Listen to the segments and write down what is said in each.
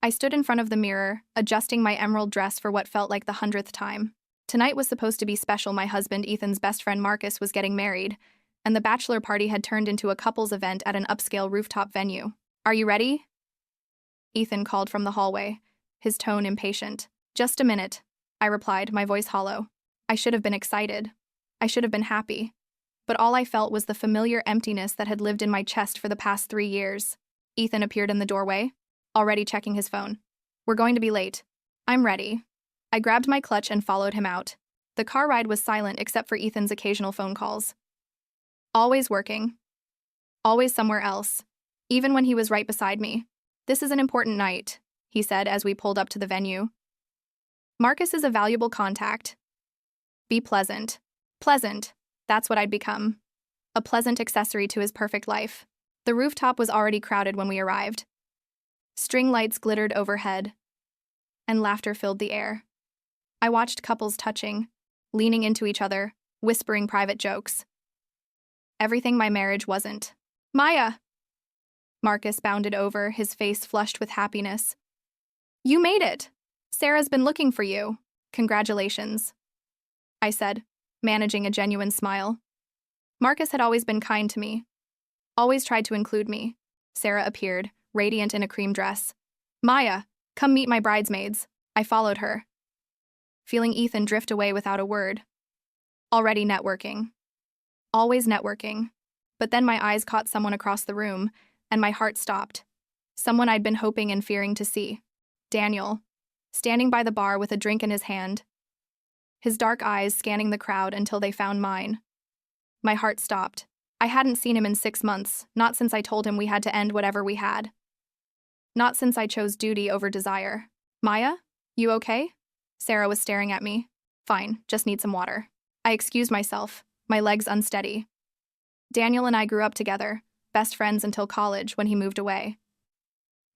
I stood in front of the mirror, adjusting my emerald dress for what felt like the 100th time. Tonight was supposed to be special. My husband Ethan's best friend Marcus was getting married, and the bachelor party had turned into a couples event at an upscale rooftop venue. "Are you ready?" Ethan called from the hallway, his tone impatient. "Just a minute," I replied, my voice hollow. I should have been excited. I should have been happy. But all I felt was the familiar emptiness that had lived in my chest for the past 3 years. Ethan appeared in the doorway, already checking his phone. "We're going to be late." "I'm ready." I grabbed my clutch and followed him out. The car ride was silent except for Ethan's occasional phone calls. Always working. Always somewhere else. Even when he was right beside me. "This is an important night," he said as we pulled up to the venue. "Marcus is a valuable contact. Be pleasant." Pleasant. That's what I'd become. A pleasant accessory to his perfect life. The rooftop was already crowded when we arrived. String lights glittered overhead, and laughter filled the air. I watched couples touching, leaning into each other, whispering private jokes. Everything my marriage wasn't. "Maya!" Marcus bounded over, his face flushed with happiness. "You made it! Sarah's been looking for you. Congratulations," I said, managing a genuine smile. Marcus had always been kind to me. Always tried to include me. Sarah appeared, radiant in a cream dress. "Maya, come meet my bridesmaids." I followed her, feeling Ethan drift away without a word. Already networking. Always networking. But then my eyes caught someone across the room, and my heart stopped. Someone I'd been hoping and fearing to see. Daniel, standing by the bar with a drink in his hand. His dark eyes scanning the crowd until they found mine. My heart stopped. I hadn't seen him in 6 months, not since I told him we had to end whatever we had. Not since I chose duty over desire. "Maya, you okay?" Sarah was staring at me. "Fine, just need some water." I excused myself, my legs unsteady. Daniel and I grew up together, best friends until college when he moved away.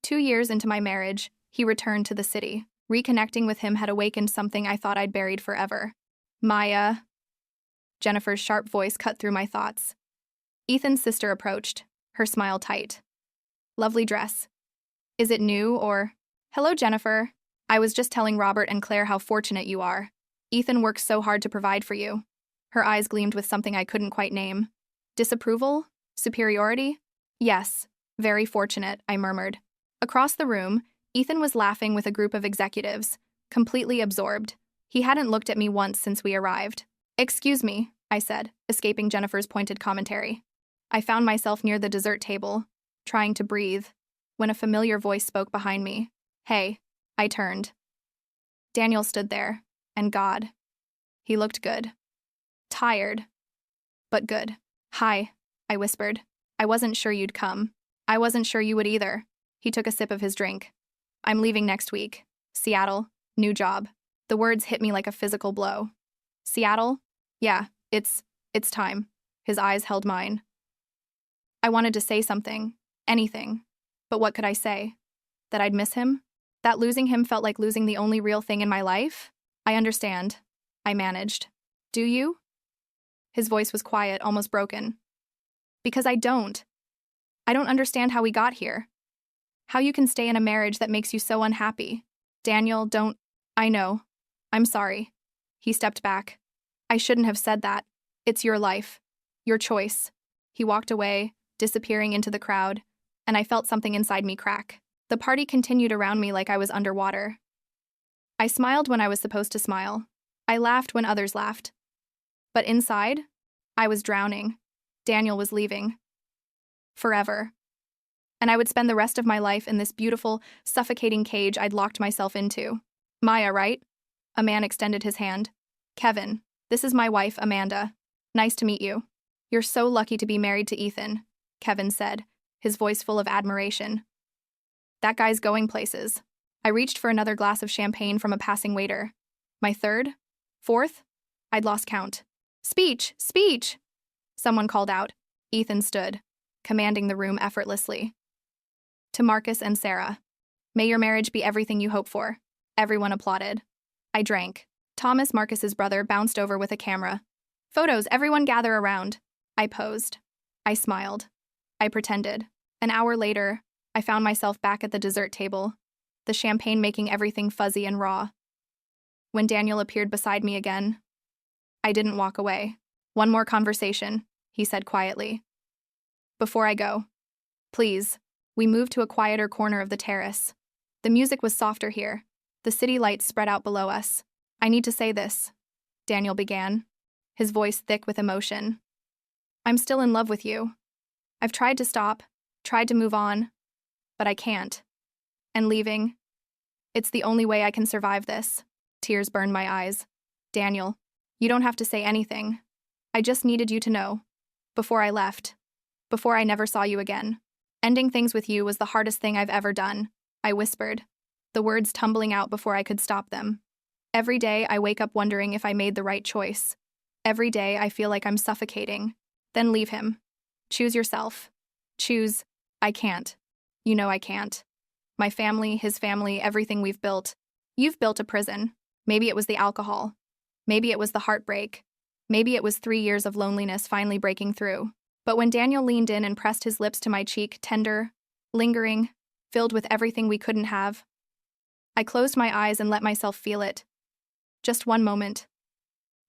2 years into my marriage, he returned to the city. Reconnecting with him had awakened something I thought I'd buried forever. "Maya." Jennifer's sharp voice cut through my thoughts. Ethan's sister approached, her smile tight. "Lovely dress. Is it new or—" "Hello, Jennifer. I was just telling Robert and Claire how fortunate you are. Ethan works so hard to provide for you." Her eyes gleamed with something I couldn't quite name. Disapproval? Superiority? "Yes, very fortunate," I murmured. Across the room, Ethan was laughing with a group of executives, completely absorbed. He hadn't looked at me once since we arrived. "Excuse me," I said, escaping Jennifer's pointed commentary. I found myself near the dessert table, trying to breathe, when a familiar voice spoke behind me. "Hey." I turned. Daniel stood there, and God. He looked good. Tired, but good. "Hi," I whispered. "I wasn't sure you'd come." "I wasn't sure you would either." He took a sip of his drink. "I'm leaving next week. Seattle, new job." The words hit me like a physical blow. "Seattle? Yeah, it's time." His eyes held mine. I wanted to say something, anything. But what could I say? That I'd miss him? That losing him felt like losing the only real thing in my life? "I understand," I managed. "Do you?" His voice was quiet, almost broken. "Because I don't. I don't understand how we got here. How you can stay in a marriage that makes you so unhappy. Daniel, don't—" "I know. I'm sorry." He stepped back. "I shouldn't have said that. It's your life. Your choice." He walked away, disappearing into the crowd, and I felt something inside me crack. The party continued around me like I was underwater. I smiled when I was supposed to smile. I laughed when others laughed. But inside, I was drowning. Daniel was leaving. Forever. And I would spend the rest of my life in this beautiful, suffocating cage I'd locked myself into. "Maya, right?" A man extended his hand. "Kevin, this is my wife, Amanda. Nice to meet you." "You're so lucky to be married to Ethan," Kevin said, his voice full of admiration. "That guy's going places." I reached for another glass of champagne from a passing waiter. My third? Fourth? I'd lost count. "Speech! Speech!" Someone called out. Ethan stood, commanding the room effortlessly. "To Marcus and Sarah. May your marriage be everything you hope for." Everyone applauded. I drank. Thomas, Marcus's brother, bounced over with a camera. "Photos, everyone gather around." I posed. I smiled. I pretended. An hour later, I found myself back at the dessert table, the champagne making everything fuzzy and raw. When Daniel appeared beside me again, I didn't walk away. "One more conversation," he said quietly. "Before I go. Please." We moved to a quieter corner of the terrace. The music was softer here. The city lights spread out below us. "I need to say this," Daniel began, his voice thick with emotion. "I'm still in love with you. I've tried to stop, tried to move on, but I can't. And leaving, it's the only way I can survive this." Tears burned my eyes. "Daniel, you don't have to say anything. I just needed you to know. Before I left. Before I never saw you again. Ending things with you was the hardest thing I've ever done," I whispered, the words tumbling out before I could stop them. "Every day I wake up wondering if I made the right choice. Every day I feel like I'm suffocating. Then leave him. Choose yourself. Choose." "I can't. You know I can't. My family, his family, everything we've built. You've built a prison. Maybe it was the alcohol. Maybe it was the heartbreak. Maybe it was 3 years of loneliness finally breaking through." But when Daniel leaned in and pressed his lips to my cheek, tender, lingering, filled with everything we couldn't have, I closed my eyes and let myself feel it. Just one moment.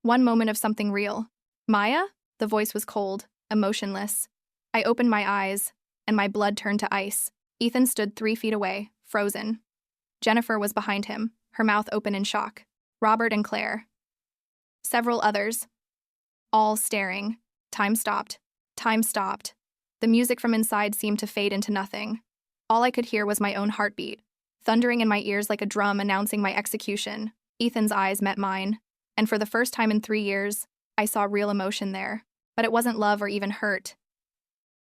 One moment of something real. "Maya?" The voice was cold, emotionless. I opened my eyes, and my blood turned to ice. Ethan stood 3 feet away, frozen. Jennifer was behind him, her mouth open in shock. Robert and Claire. Several others. All staring. Time stopped. Time stopped. The music from inside seemed to fade into nothing. All I could hear was my own heartbeat, thundering in my ears like a drum announcing my execution. Ethan's eyes met mine, and for the first time in 3 years, I saw real emotion there. But it wasn't love or even hurt.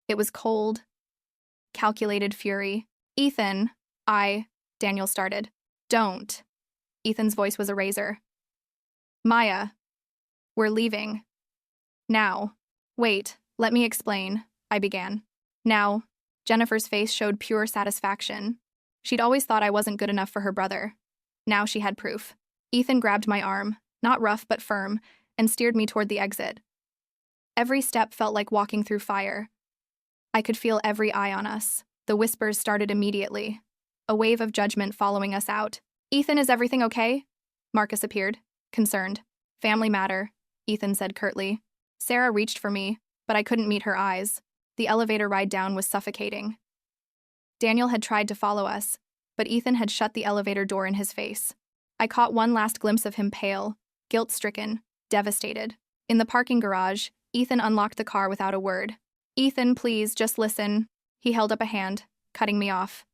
It was cold, calculated fury. "Ethan, Daniel started. "Don't." Ethan's voice was a razor. "Maya, we're leaving. Now." "Wait, let me explain," I began. Now, Jennifer's face showed pure satisfaction. She'd always thought I wasn't good enough for her brother. Now she had proof. Ethan grabbed my arm, not rough but firm, and steered me toward the exit. Every step felt like walking through fire. I could feel every eye on us. The whispers started immediately, a wave of judgment following us out. "Ethan, is everything okay?" Marcus appeared, concerned. "Family matter," Ethan said curtly. Sarah reached for me, but I couldn't meet her eyes. The elevator ride down was suffocating. Daniel had tried to follow us, but Ethan had shut the elevator door in his face. I caught one last glimpse of him pale, guilt-stricken, devastated. In the parking garage, Ethan unlocked the car without a word. "Ethan, please, just listen." He held up a hand, cutting me off.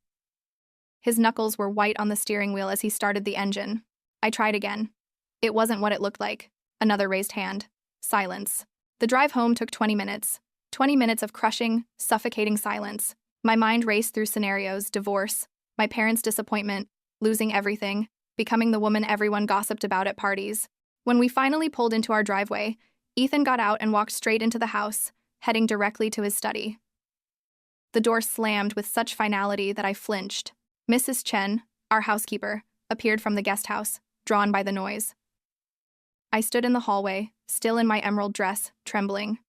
His knuckles were white on the steering wheel as he started the engine. I tried again. It wasn't what it looked like. Another raised hand. Silence. The drive home took 20 minutes. 20 minutes of crushing, suffocating silence. My mind raced through scenarios: divorce, my parents' disappointment, losing everything, becoming the woman everyone gossiped about at parties. When we finally pulled into our driveway, Ethan got out and walked straight into the house, heading directly to his study. The door slammed with such finality that I flinched. Mrs. Chen, our housekeeper, appeared from the guest house, drawn by the noise. I stood in the hallway, still in my emerald dress, trembling.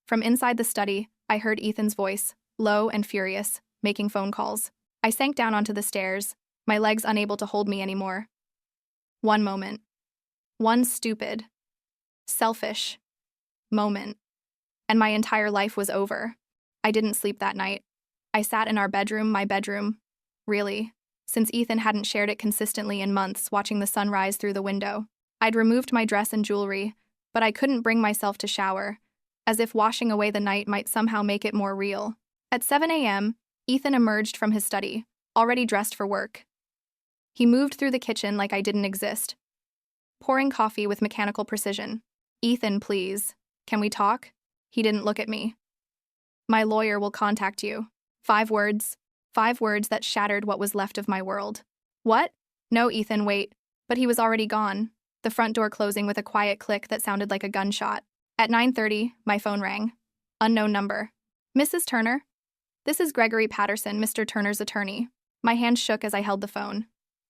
From inside the study, I heard Ethan's voice, low and furious, making phone calls. I sank down onto the stairs, my legs unable to hold me anymore. One moment. One stupid, selfish moment. And my entire life was over. I didn't sleep that night. I sat in our bedroom, my bedroom. Really, since Ethan hadn't shared it consistently in months, watching the sun rise through the window. I'd removed my dress and jewelry, but I couldn't bring myself to shower, as if washing away the night might somehow make it more real. At 7 a.m., Ethan emerged from his study, already dressed for work. He moved through the kitchen like I didn't exist, pouring coffee with mechanical precision. "Ethan, please, can we talk?" He didn't look at me. "My lawyer will contact you." 5 words. 5 words that shattered what was left of my world. "What?" "No, Ethan, wait." But he was already gone, the front door closing with a quiet click that sounded like a gunshot. At 9:30, my phone rang. Unknown number. "Mrs. Turner?" "This is Gregory Patterson, Mr. Turner's attorney." My hand shook as I held the phone.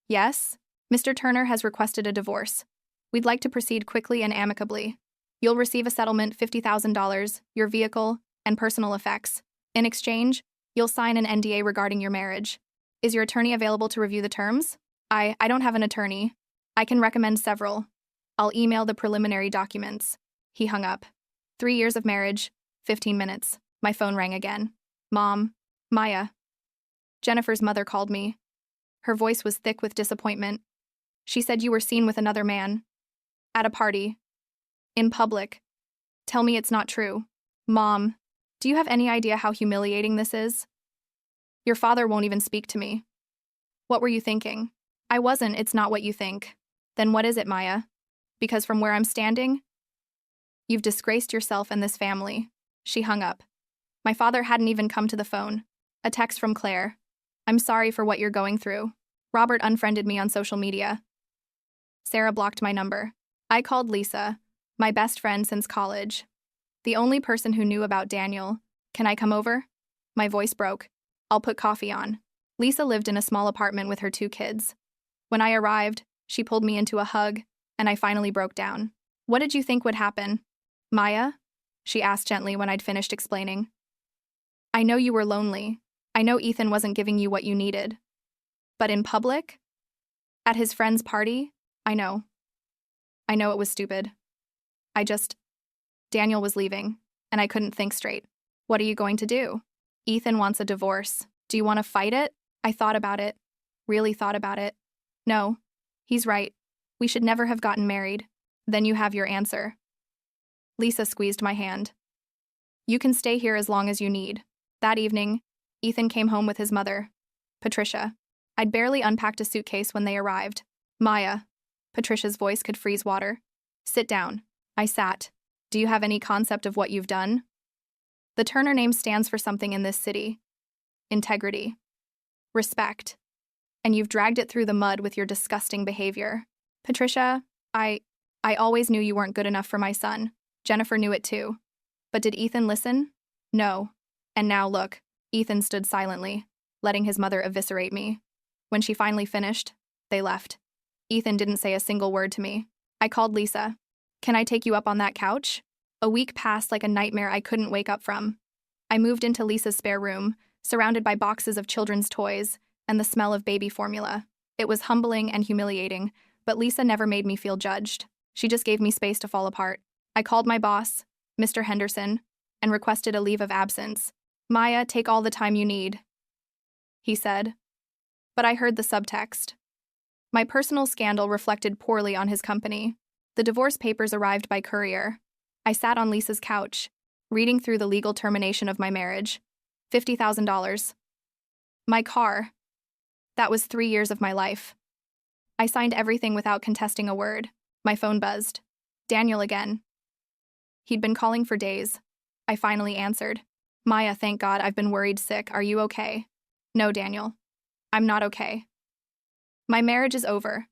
"Yes? Mr. Turner has requested a divorce. We'd like to proceed quickly and amicably. You'll receive a settlement, $50,000, your vehicle, and personal effects. In exchange, you'll sign an NDA regarding your marriage." Is your attorney available to review the terms? I don't have an attorney. I can recommend several. I'll email the preliminary documents. He hung up. 3 years of marriage, 15 minutes. My phone rang again. Mom. Maya. Jennifer's mother called me. Her voice was thick with disappointment. She said you were seen with another man. At a party. In public. Tell me it's not true. Mom, do you have any idea how humiliating this is? Your father won't even speak to me. What were you thinking? I wasn't, it's not what you think. Then what is it, Maya? Because from where I'm standing, you've disgraced yourself and this family. She hung up. My father hadn't even come to the phone. A text from Claire. I'm sorry for what you're going through. Robert unfriended me on social media. Sarah blocked my number. I called Lisa, my best friend since college. The only person who knew about Daniel. Can I come over? My voice broke. I'll put coffee on. Lisa lived in a small apartment with her 2 kids. When I arrived, she pulled me into a hug, and I finally broke down. What did you think would happen? Maya? She asked gently when I'd finished explaining. I know you were lonely. I know Ethan wasn't giving you what you needed. But in public? At his friend's party? I know. I know it was stupid. Daniel was leaving, and I couldn't think straight. What are you going to do? Ethan wants a divorce. Do you want to fight it? I thought about it. Really thought about it. No. He's right. We should never have gotten married. Then you have your answer. Lisa squeezed my hand. You can stay here as long as you need. That evening, Ethan came home with his mother, Patricia. I'd barely unpacked a suitcase when they arrived. Maya. Patricia's voice could freeze water. Sit down. I sat. Do you have any concept of what you've done? The Turner name stands for something in this city. Integrity. Respect. And you've dragged it through the mud with your disgusting behavior. Patricia, I always knew you weren't good enough for my son. Jennifer knew it too. But did Ethan listen? No. And now look, Ethan stood silently, letting his mother eviscerate me. When she finally finished, they left. Ethan didn't say a single word to me. I called Lisa. Can I take you up on that couch? A week passed like a nightmare I couldn't wake up from. I moved into Lisa's spare room, surrounded by boxes of children's toys and the smell of baby formula. It was humbling and humiliating, but Lisa never made me feel judged. She just gave me space to fall apart. I called my boss, Mr. Henderson, and requested a leave of absence. Maya, take all the time you need, he said. But I heard the subtext. My personal scandal reflected poorly on his company. The divorce papers arrived by courier. I sat on Lisa's couch, reading through the legal termination of my marriage. $50,000. My car. That was 3 years of my life. I signed everything without contesting a word. My phone buzzed. Daniel again. He'd been calling for days. I finally answered. Maya, thank God, I've been worried sick. Are you okay? No, Daniel. I'm not okay. My marriage is over.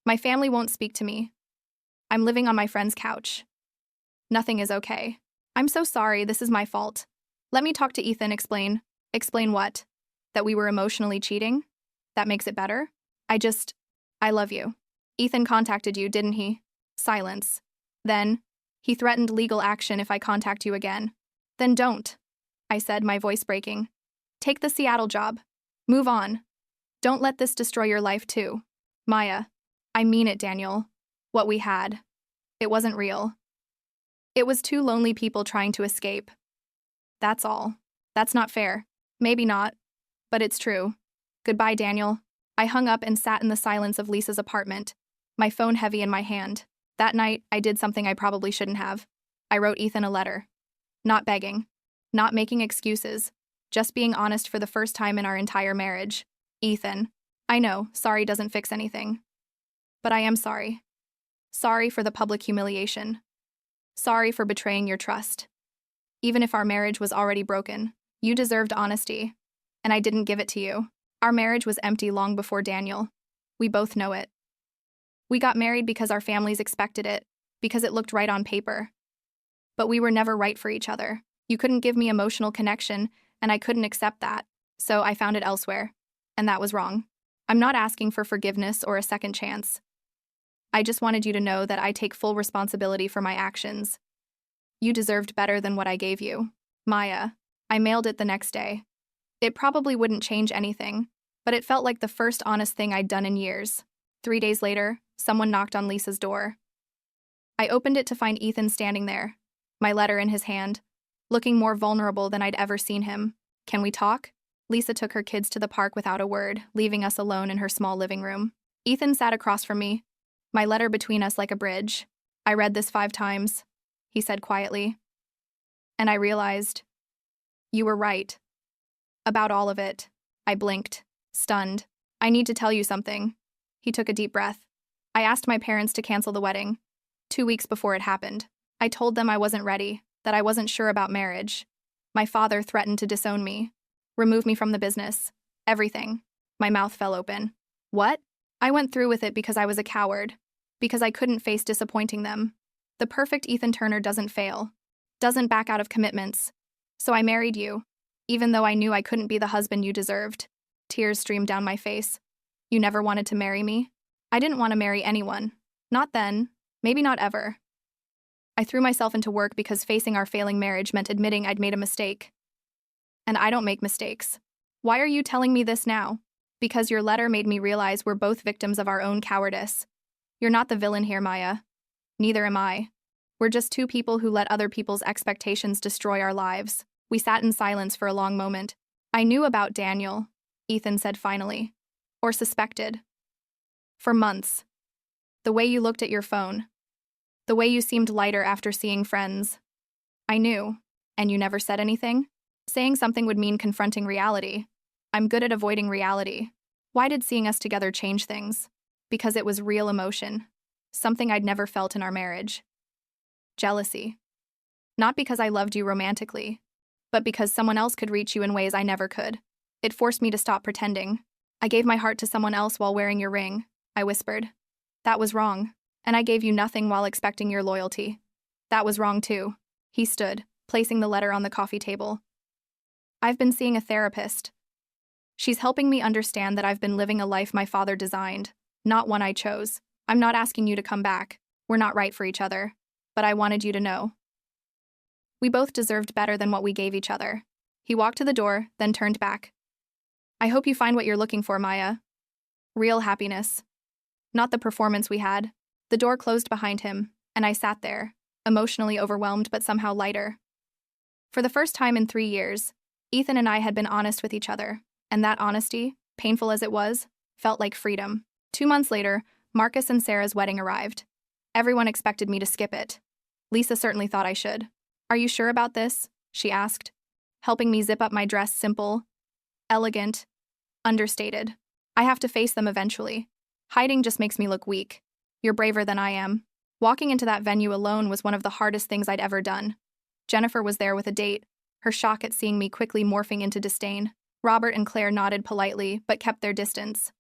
My family won't speak to me. I'm living on my friend's couch. Nothing is okay. I'm so sorry, this is my fault. Let me talk to Ethan, explain. Explain what? That we were emotionally cheating? That makes it better? I love you. Ethan contacted you, didn't he? Silence. Then, he threatened legal action if I contact you again. Then don't, I said, my voice breaking. Take the Seattle job. Move on. Don't let this destroy your life too. Maya, I mean it, Daniel. What we had. It wasn't real. It was 2 lonely people trying to escape. That's all. That's not fair. Maybe not. But it's true. Goodbye, Daniel. I hung up and sat in the silence of Lisa's apartment, my phone heavy in my hand. That night, I did something I probably shouldn't have. I wrote Ethan a letter. Not begging. Not making excuses. Just being honest for the first time in our entire marriage. Ethan. I know, sorry doesn't fix anything. But I am sorry. Sorry for the public humiliation. Sorry for betraying your trust. Even if our marriage was already broken, you deserved honesty. And I didn't give it to you. Our marriage was empty long before Daniel. We both know it. We got married because our families expected it, because it looked right on paper. But we were never right for each other. You couldn't give me emotional connection, and I couldn't accept that. So I found it elsewhere. And that was wrong. I'm not asking for forgiveness or a second chance. I just wanted you to know that I take full responsibility for my actions. You deserved better than what I gave you. Maya. I mailed it the next day. It probably wouldn't change anything, but it felt like the first honest thing I'd done in years. 3 days later, someone knocked on Lisa's door. I opened it to find Ethan standing there, my letter in his hand, looking more vulnerable than I'd ever seen him. "Can we talk?" Lisa took her kids to the park without a word, leaving us alone in her small living room. Ethan sat across from me, my letter between us like a bridge. "I read this 5 times, he said quietly. "And I realized, you were right. About all of it." I blinked, stunned. "I need to tell you something." He took a deep breath. "I asked my parents to cancel the wedding 2 weeks before it happened. I told them I wasn't ready, that I wasn't sure about marriage. My father threatened to disown me, remove me from the business, everything." My mouth fell open. "What?" "I went through with it because I was a coward, because I couldn't face disappointing them. The perfect Ethan Turner doesn't fail, doesn't back out of commitments. So I married you, even though I knew I couldn't be the husband you deserved." Tears streamed down my face. "You never wanted to marry me?" "I didn't want to marry anyone. Not then, maybe not ever. I threw myself into work because facing our failing marriage meant admitting I'd made a mistake. And I don't make mistakes. Why are you telling me this now?" "Because your letter made me realize we're both victims of our own cowardice. You're not the villain here, Maya. Neither am I. We're just 2 people who let other people's expectations destroy our lives." We sat in silence for a long moment. "I knew about Daniel," Ethan said finally. "Or suspected. For months. The way you looked at your phone. The way you seemed lighter after seeing friends. I knew. And you never said anything?" "Saying something would mean confronting reality. I'm good at avoiding reality." "Why did seeing us together change things?" "Because it was real emotion. Something I'd never felt in our marriage. Jealousy. Not because I loved you romantically, but because someone else could reach you in ways I never could. It forced me to stop pretending. I gave my heart to someone else while wearing your ring," I whispered. "That was wrong. And I gave you nothing while expecting your loyalty. That was wrong too." He stood, placing the letter on the coffee table. "I've been seeing a therapist. She's helping me understand that I've been living a life my father designed, not one I chose. I'm not asking you to come back. We're not right for each other. But I wanted you to know. We both deserved better than what we gave each other." He walked to the door, then turned back. "I hope you find what you're looking for, Maya. Real happiness. Not the performance we had." The door closed behind him, and I sat there, emotionally overwhelmed but somehow lighter. For the first time in 3 years, Ethan and I had been honest with each other, and that honesty, painful as it was, felt like freedom. 2 months later, Marcus and Sarah's wedding arrived. Everyone expected me to skip it. Lisa certainly thought I should. "Are you sure about this?" she asked, helping me zip up my dress. "Simple, elegant, understated. I have to face them eventually. Hiding just makes me look weak. You're braver than I am." Walking into that venue alone was one of the hardest things I'd ever done. Jennifer was there with a date, her shock at seeing me quickly morphing into disdain. Robert and Claire nodded politely but kept their distance.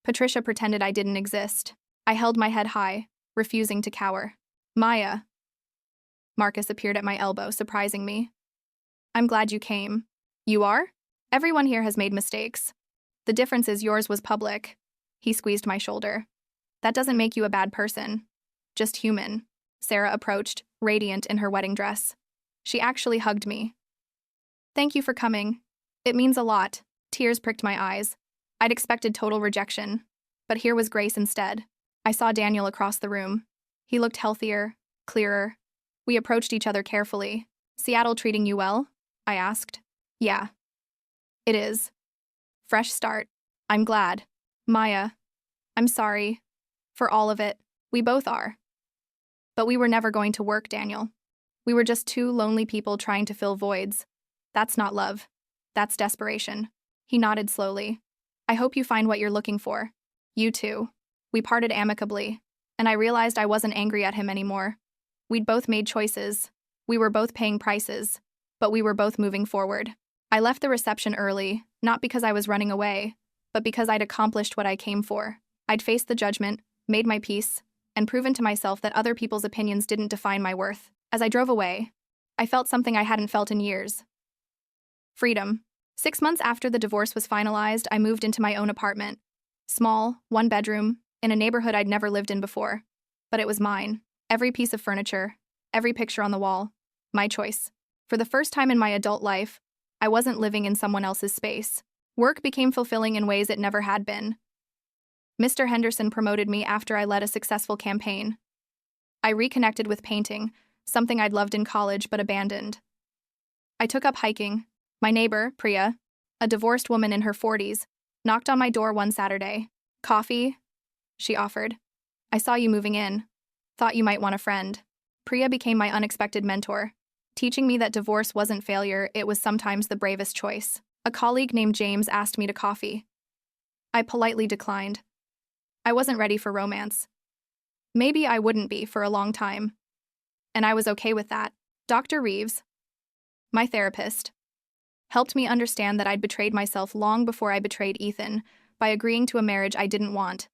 Patricia pretended I didn't exist. I held my head high, refusing to cower. "Maya." Marcus appeared at my elbow, surprising me. "I'm glad you came." "You are? Everyone here has made mistakes. The difference is yours was public." He squeezed my shoulder. "That doesn't make you a bad person. Just human." Sarah approached, radiant in her wedding dress. She actually hugged me. "Thank you for coming. It means a lot." Tears pricked my eyes. I'd expected total rejection, but here was grace instead. I saw Daniel across the room. He looked healthier, clearer. We approached each other carefully. "Seattle treating you well?" I asked. "Yeah. It is. Fresh start. I'm glad." "Maya, I'm sorry. For all of it. We both are. But we were never going to work, Daniel. We were just 2 lonely people trying to fill voids. That's not love. That's desperation." He nodded slowly. "I hope you find what you're looking for. You too." We parted amicably, and I realized I wasn't angry at him anymore. We'd both made choices. We were both paying prices, but we were both moving forward. I left the reception early, not because I was running away, but because I'd accomplished what I came for. I'd faced the judgment, made my peace, and proven to myself that other people's opinions didn't define my worth. As I drove away, I felt something I hadn't felt in years. Freedom. 6 months after the divorce was finalized, I moved into my own apartment. Small, 1 bedroom, in a neighborhood I'd never lived in before. But it was mine. Every piece of furniture, every picture on the wall. My choice. For the first time in my adult life, I wasn't living in someone else's space. Work became fulfilling in ways it never had been. Mr. Henderson promoted me after I led a successful campaign. I reconnected with painting, something I'd loved in college but abandoned. I took up hiking. My neighbor, Priya, a divorced woman in her 40s, knocked on my door one Saturday. "Coffee?" she offered. "I saw you moving in. Thought you might want a friend." Priya became my unexpected mentor, teaching me that divorce wasn't failure, it was sometimes the bravest choice. A colleague named James asked me to coffee. I politely declined. I wasn't ready for romance. Maybe I wouldn't be for a long time. And I was okay with that. Dr. Reeves, my therapist, helped me understand that I'd betrayed myself long before I betrayed Ethan by agreeing to a marriage I didn't want,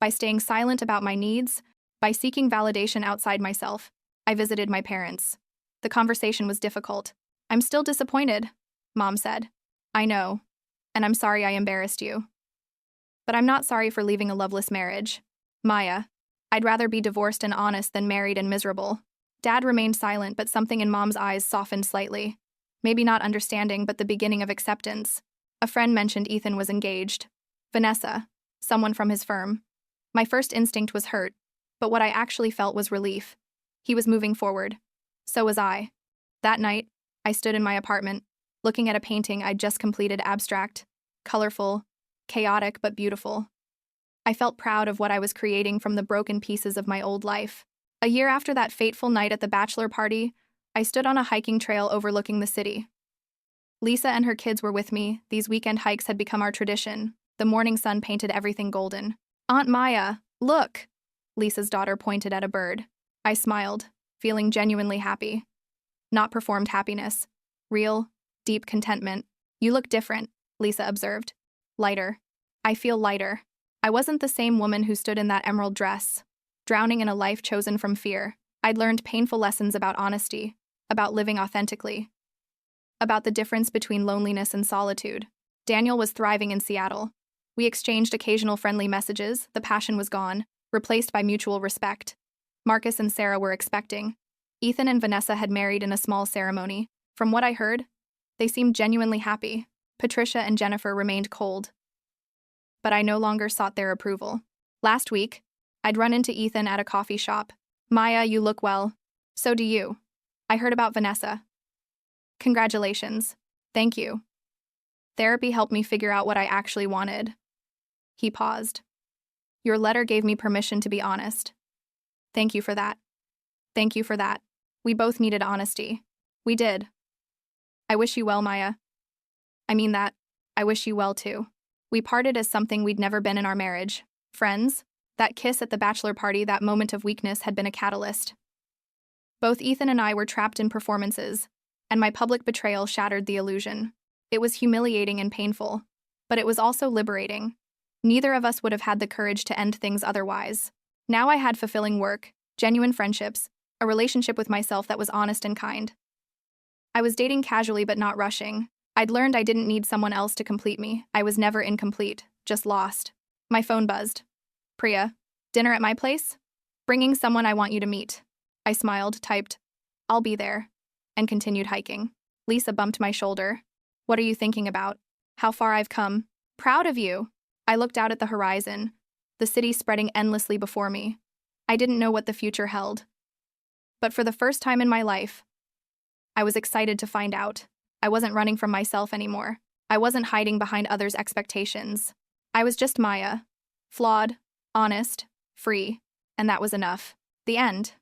by staying silent about my needs, by seeking validation outside myself. I visited my parents. The conversation was difficult. "I'm still disappointed," Mom said. "I know, and I'm sorry I embarrassed you. But I'm not sorry for leaving a loveless marriage. Maya, I'd rather be divorced and honest than married and miserable." Dad remained silent, but something in Mom's eyes softened slightly. Maybe not understanding, but the beginning of acceptance. A friend mentioned Ethan was engaged. Vanessa, someone from his firm. My first instinct was hurt, but what I actually felt was relief. He was moving forward. So was I. That night, I stood in my apartment, looking at a painting I'd just completed, abstract, colorful, chaotic but beautiful. I felt proud of what I was creating from the broken pieces of my old life. A year after that fateful night at the bachelor party, I stood on a hiking trail overlooking the city. Lisa and her kids were with me. These weekend hikes had become our tradition. The morning sun painted everything golden. "Aunt Maya, look!" Lisa's daughter pointed at a bird. I smiled, feeling genuinely happy. Not performed happiness. Real, deep contentment. "You look different," Lisa observed. "Lighter. I feel lighter." I wasn't the same woman who stood in that emerald dress, drowning in a life chosen from fear. I'd learned painful lessons about honesty, about living authentically, about the difference between loneliness and solitude. Daniel was thriving in Seattle. We exchanged occasional friendly messages. The passion was gone, replaced by mutual respect. Marcus and Sarah were expecting. Ethan and Vanessa had married in a small ceremony. From what I heard, they seemed genuinely happy. Patricia and Jennifer remained cold. But I no longer sought their approval. Last week, I'd run into Ethan at a coffee shop. "Maya, you look well. So do you. I heard about Vanessa." "Congratulations." "Thank you. Therapy helped me figure out what I actually wanted." He paused. "Your letter gave me permission to be honest. Thank you for that." "Thank you for that. We both needed honesty." "We did." "I wish you well, Maya." "I mean that. I wish you well too." We parted as something we'd never been in our marriage. Friends. That kiss at the bachelor party, that moment of weakness, had been a catalyst. Both Ethan and I were trapped in performances, and my public betrayal shattered the illusion. It was humiliating and painful, but it was also liberating. Neither of us would have had the courage to end things otherwise. Now I had fulfilling work, genuine friendships, a relationship with myself that was honest and kind. I was dating casually but not rushing. I'd learned I didn't need someone else to complete me. I was never incomplete, just lost. My phone buzzed. "Priya, dinner at my place? Bringing someone I want you to meet." I smiled, typed, "I'll be there," and continued hiking. Lisa bumped my shoulder. "What are you thinking about?" "How far I've come." "Proud of you." I looked out at the horizon, the city spreading endlessly before me. I didn't know what the future held. But for the first time in my life, I was excited to find out. I wasn't running from myself anymore. I wasn't hiding behind others' expectations. I was just Maya. Flawed, honest, free, and that was enough. The end.